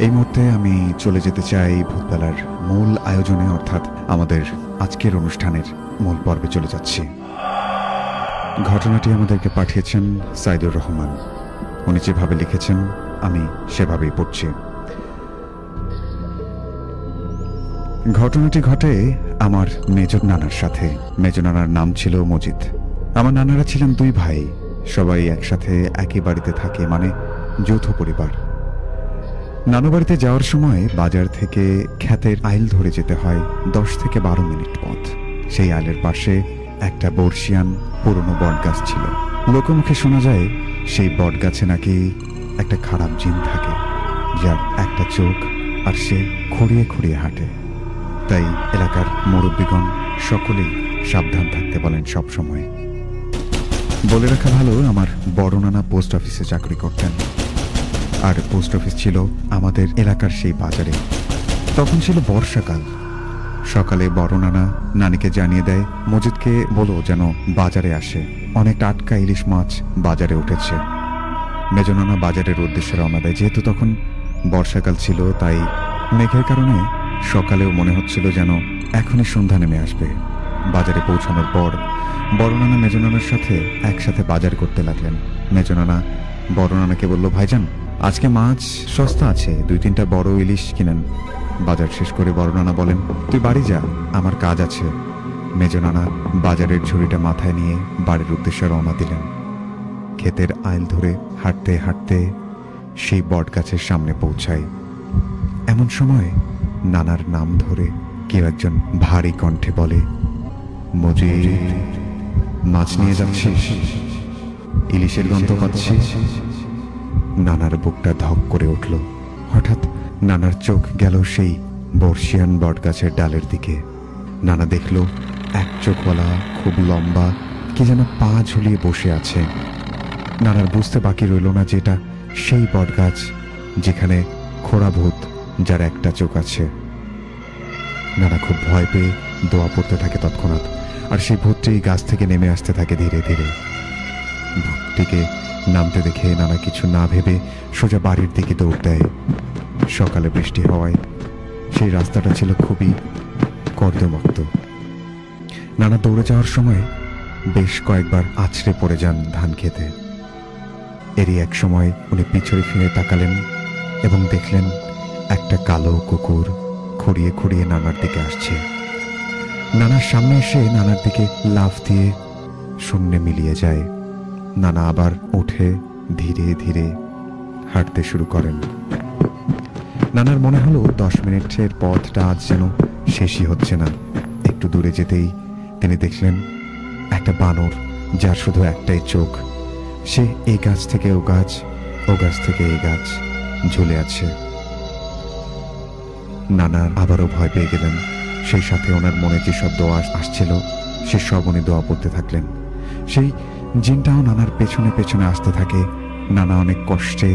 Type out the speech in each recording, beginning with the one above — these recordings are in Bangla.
এই মুহূর্তে আমি চলে যেতে চাই ভূতবেলার মূল আয়োজনে, অর্থাৎ আমাদের আজকের অনুষ্ঠানের মূল পর্বে চলে যাচ্ছি। ঘটনাটি আমাদেরকে পাঠিয়েছেন সাইদুর রহমান। উনি যেভাবে লিখেছেন আমি সেভাবেই পড়ছি। ঘটনাটি ঘটে আমার মেজ নানার সাথে। মেজ নানার নাম ছিল মজিদ। আমার নানারা ছিলেন দুই ভাই, সবাই একসাথে একই বাড়িতে থাকে, মানে যৌথ পরিবার। নানু বাড়িতে যাওয়ার সময় বাজার থেকে ক্ষেতের আইল ধরে যেতে হয় 10 থেকে 12 মিনিট পথ। সেই আইলের পাশে একটা বর্ষিয়ান পুরনো বটগাছ ছিল। লোকমুখে শোনা যায় সেই বটগাছে নাকি একটা খারাপ জিন থাকে, যার একটা চোখ আর সে খুঁড়িয়ে খুঁড়িয়ে হাঁটে। তাই এলাকার মুরব্বীগণ সকলেই সাবধান থাকতে বলেন সব সময়। বলে রাখা ভালো, আমার বড় নানা পোস্ট অফিসে চাকরি করতেন, আর পোস্ট অফিস ছিল আমাদের এলাকার সেই বাজারে। তখন ছিল বর্ষাকাল। সকালে বড় নানা নানিকে জানিয়ে দেয়, মজিদকে বলো যেন বাজারে আসে, অনেক টাটকা ইলিশ মাছ বাজারে উঠেছে। মেজ নানা বাজারের উদ্দেশ্যে রওনা দেয়। যেহেতু তখন বর্ষাকাল ছিল, তাই মেঘের কারণে সকালেও মনে হচ্ছিল যেন এখনই সন্ধ্যা নেমে আসবে। বাজারে পৌঁছানোর পর বড় নানা মেজ নানার সাথে একসাথে বাজার করতে লাগলেন। মেজ নানা বড় নানাকে বলল, ভাইজান আজকে মাছ সস্তা আছে, 2-3টা বড় ইলিশ কিনেন। বাজার শেষ করে বড় নানা বলেন, তুই বাড়ি যা, আমার কাজ আছে। মেজ নানা বাজারের ঝুড়িটা মাথায় নিয়ে বাড়ির উদ্দেশ্যে রওনা দিলেন। ক্ষেতের আইল ধরে হাঁটতে হাঁটতে সেই বট গাছের সামনে পৌঁছায়। এমন সময় নানার নাম ধরে কেউ একজন ভারী কণ্ঠে বলে, মজিদ, মাছ নিয়ে যাচ্ছিস? ইলিশের গন্ধ পাচ্ছিস? নানার বুকটা ধক করে উঠল। হঠাৎ নানার চোখ গেল সেই বর্ষিয়ান বটগাছের ডালের দিকে। নানা দেখল এক চোখওয়ালা খুব লম্বা কি যেন পা ঝুলিয়ে বসে আছে। নানার বুঝতে বাকি রইল না যে এটা সেই বটগাছ যেখানে খোড়া ভূত, যার একটা চোখ আছে। নানা খুব ভয় পেয়ে দোয়া পড়তে থাকে তৎক্ষণাৎ, আর সেই ভূতটি গাছ থেকে নেমে আসতে থাকে ধীরে ধীরে। ভূতটিকে নামতে দেখে নানা কিছু না ভেবে সোজা বাড়ির দিকে দৌড় দেয়। সকালে বৃষ্টি হওয়ায় সেই রাস্তাটা ছিল খুবই কর্দমাক্ত। নানা দৌড়ে যাওয়ার সময় বেশ কয়েকবার আছড়ে পড়ে যান ধান খেতে। এরই এক সময় উনি পিছনে ফিরে তাকালেন এবং দেখলেন একটা কালো কুকুর খুঁড়িয়ে খুঁড়িয়ে নানার দিকে আসছে। নানার সামনে এসে নানার দিকে লাফ দিয়ে শূন্যে মিলিয়ে যায়। নানা আবার উঠে ধীরে ধীরে হাঁটতে শুরু করেন। নানার মনে হলো 10 মিনিটের পথটা আজ যেন শেষই হচ্ছে না। একটু দূরে যেতেই তিনি দেখলেন একটা বানর, যার শুধু একটাই চোখ। সে এই গাছ থেকে ও গাছ, ও গাছ থেকে এই গাছ ঝুলে আছে। নানার আবারও ভয় পেয়ে গেলেন। সেই সাথে ওনার মনে যেসব দোয়া আসছিল সে সব উনি দোয়া পড়তে থাকলেন। সেই জিনটাও নানার পেছনে পেছনে আসতে থাকে। নানা অনেক কষ্টে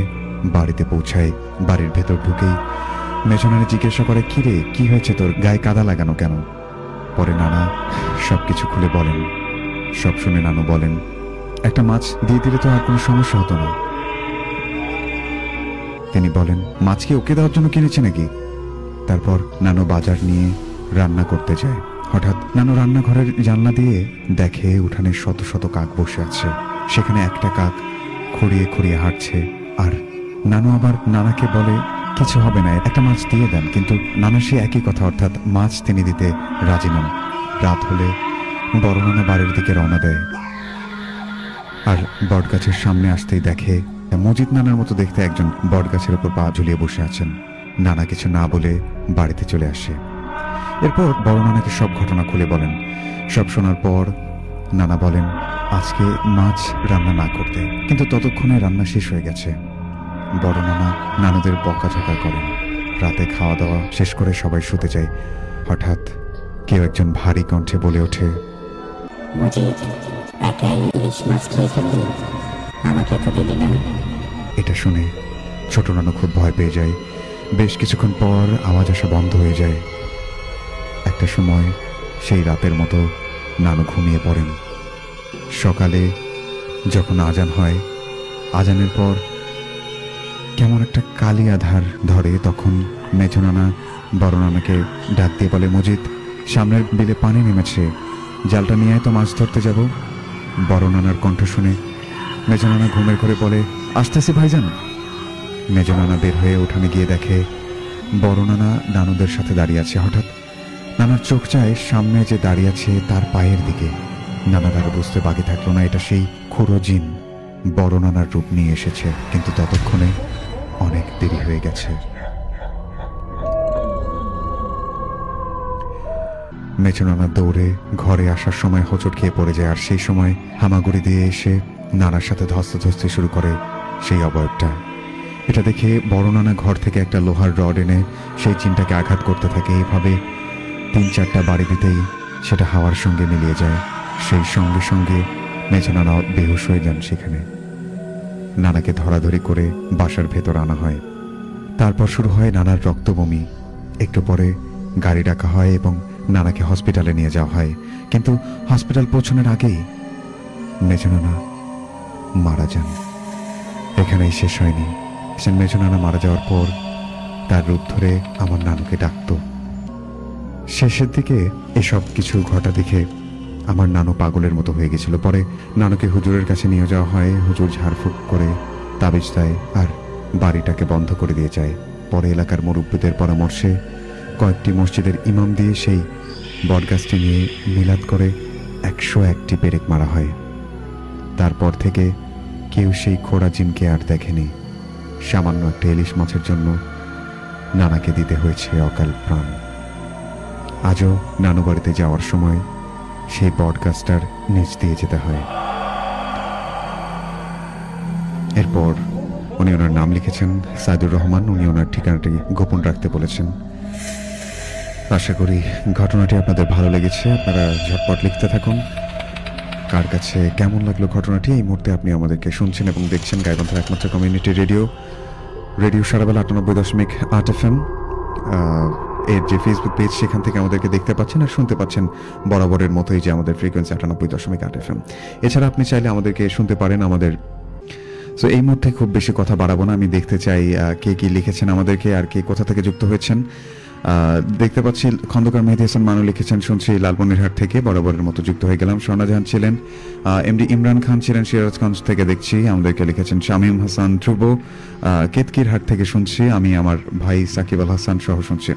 বাড়িতে পৌঁছায়। বাড়ির ভেতর ঢুকেই মেজনানি জিজ্ঞাসা করে, কি রে, কি হয়েছে তোর, গায়ে কাদা লাগানো কেন? পরে নানা সবকিছু খুলে বলেন। সব শুনে নানু বলেন, একটা মাছ দিয়ে দিলে তো আর কোনো সমস্যা হতো না। তিনি বলেন, মাছ কি ওকে দেওয়ার জন্য কিনেছে নাকি? তারপর নানু বাজার নিয়ে রান্না করতে যায়। হঠাৎ নানু রান্নাঘরের জানলা দিয়ে দেখে উঠানে শত শত কাক বসে আছে। সেখানে একটা কাক খুঁড়িয়ে খুঁড়িয়ে হাঁটছে। আর নানু আবার নানাকে বলে, কিছু হবে না, একটা মাছ দিয়ে দেন। কিন্তু নানা সে একই কথা, অর্থাৎ মাছ তিনি দিতে রাজি নন। রাত হলে বড় নানা বাড়ির দিকে রওনা দেয়। আর বটগাছের সামনে আসতেই দেখে মজিদ নানার মতো দেখতে একজন বটগাছের উপর পা ঝুলিয়ে বসে আছেন। নানা কিছু না বলে বাড়িতে চলে আসে। এরপর বড় নানাকে সব ঘটনা খুলে বলেন। সব শোনার পর নানা বলেন, আজকে মাছ রান্না না করতে, কিন্তু ততক্ষণে রান্না শেষ হয়ে গেছে। বড় নানা নানুদের বকাঝকা করেন। রাতে খাওয়া দাওয়া শেষ করে সবাই শুতে যায়। হঠাৎ কেউ একজন ভারী কণ্ঠে বলে ওঠে, এটা শুনে ছোট নানু খুব ভয় পেয়ে যায়। বেশ কিছুক্ষণ পর আওয়াজ আসা বন্ধ হয়ে যায়। একটা সময় সেই রাতের মতো নানু ঘুমিয়ে পড়েন। সকালে যখন আজান হয়, আজানের পর কেমন একটা কালি আধার ধরে। তখন মেজো নানা বড় নানাকে ডাক দিয়ে বলে, মজিদ, সামনের বিলে পানি নেমেছে, জালটা নিয়ে আয় তো, মাছ ধরতে যাব। বড় নানার কণ্ঠ শুনে মেজো নানা ঘুমের ঘরে বলে, আসতেছি ভাইজান। মেজো নানা বের হয়ে উঠানে গিয়ে দেখে বড় নানা নানুদের সাথে দাঁড়িয়ে আছে। হঠাৎ নানার চোখ যায় সামনে যে দাঁড়িয়ে আছে তার পায়ের দিকে। নানার আর বুঝতে বাকি থাকলো না, এটা সেই খুড়ো জিন বড় নানার রূপ নিয়ে এসেছে। কিন্তু ততক্ষণে অনেক দেরি হয়ে গেছে। মেজো নানা দৌড়ে ঘরে আসার সময় হোঁচট খেয়ে পড়ে যায়, আর সেই সময় হামাগুড়ি দিয়ে এসে নানার সাথে ধস্তাধস্তি শুরু করে সেই অবয়বটা। এটা দেখে বড় নানা ঘর থেকে একটা লোহার রড এনে সেই চিনটাকে আঘাত করতে থাকে। এইভাবে 3-4টা বাড়ি দিতেই সেটা হাওয়ার সঙ্গে মিলিয়ে যায়। সেই সঙ্গে সঙ্গে মেজো নানা বেহুশ হয়ে যান সেখানে। নানাকে ধরাধরি করে বাসার ভেতর আনা হয়। তারপর শুরু হয় নানার রক্তবমি। একটু পরে গাড়ি ডাকা হয় এবং নানাকে হসপিটালে নিয়ে যাওয়া হয়। কিন্তু হসপিটাল পৌঁছানোর আগেই মেজো নানা মারা যান। এখানেই শেষ হয়নি। মেজো নানা মারা যাওয়ার পর তার রূপ ধরে আমার নানুকে ডাকত। শেষের দিকে এসব কিছু ঘটা দেখে আমার নানু পাগলের মতো হয়ে গেছিল। পরে নানুকে হুজুরের কাছে নিয়ে যাওয়া হয়। হুজুর ঝাড়ফুঁক করে তাবিজ দেয় আর বাড়িটাকে বন্ধ করে দিয়ে যায়। পরে এলাকার মুরব্বীদের পরামর্শে কয়েকটি মসজিদের ইমাম দিয়ে সেই বটগাছটি নিয়ে মিলাদ করে 101টি পেরেক মারা হয়। তারপর থেকে কেউ সেই খোড়া জিনকে আর দেখেনি। সামান্য একটা ইলিশ মাছের জন্য নানাকে দিতে হয়েছে অকাল প্রাণ। আজও নানু বাড়িতে যাওয়ার সময় সেই বটগাছটার নিচ দিয়ে যেতে হয়। এরপর উনি ওনার নাম লিখেছেন সাইদুর রহমান। উনি ওনার ঠিকানাটি গোপন রাখতে বলেছেন। আশা করি ঘটনাটি আপনাদের ভালো লেগেছে। আপনারা ঝটপট লিখতে থাকুন কার কাছে কেমন লাগলো ঘটনাটি। এই মুহূর্তে আপনি আমাদেরকে শুনছেন এবং দেখছেন গাইবান্ধার একমাত্র কমিউনিটি রেডিও সারাবেলা 98.8 FM এর যে ফেসবুক পেজ, সেখান থেকে আমাদেরকে দেখতে পাচ্ছেন আর শুনতে পাচ্ছেন বরাবরের মতোই যে আমাদের ফ্রিকোয়েন্সি 98.8 FM। এছাড়া আপনি চাইলে আমাদেরকে শুনতে পারেন আমাদের। সো এই মুহূর্তে খুব বেশি কথা বাড়াবো না। আমি দেখতে চাই কে কি লিখেছেন আমাদেরকে আর কে কোথা থেকে যুক্ত হয়েছেন। দেখতে পাচ্ছি খন্দকার মেহেদী হাসান মানু লিখেছেন, শুনছি লালমনিরহাট থেকে, বরাবরের মতো যুক্ত হয়ে গেলাম। স্বর্ণাজাহান ছিলেন, এমডি ইমরান খান ছিলেন সিরাজগঞ্জ থেকে দেখছি, আমাদেরকে লিখেছেন। শামীম হাসান ধ্রুব কেতকির হাট থেকে শুনছি, আমি আমার ভাই সাকিব আল হাসান সহ শুনছি।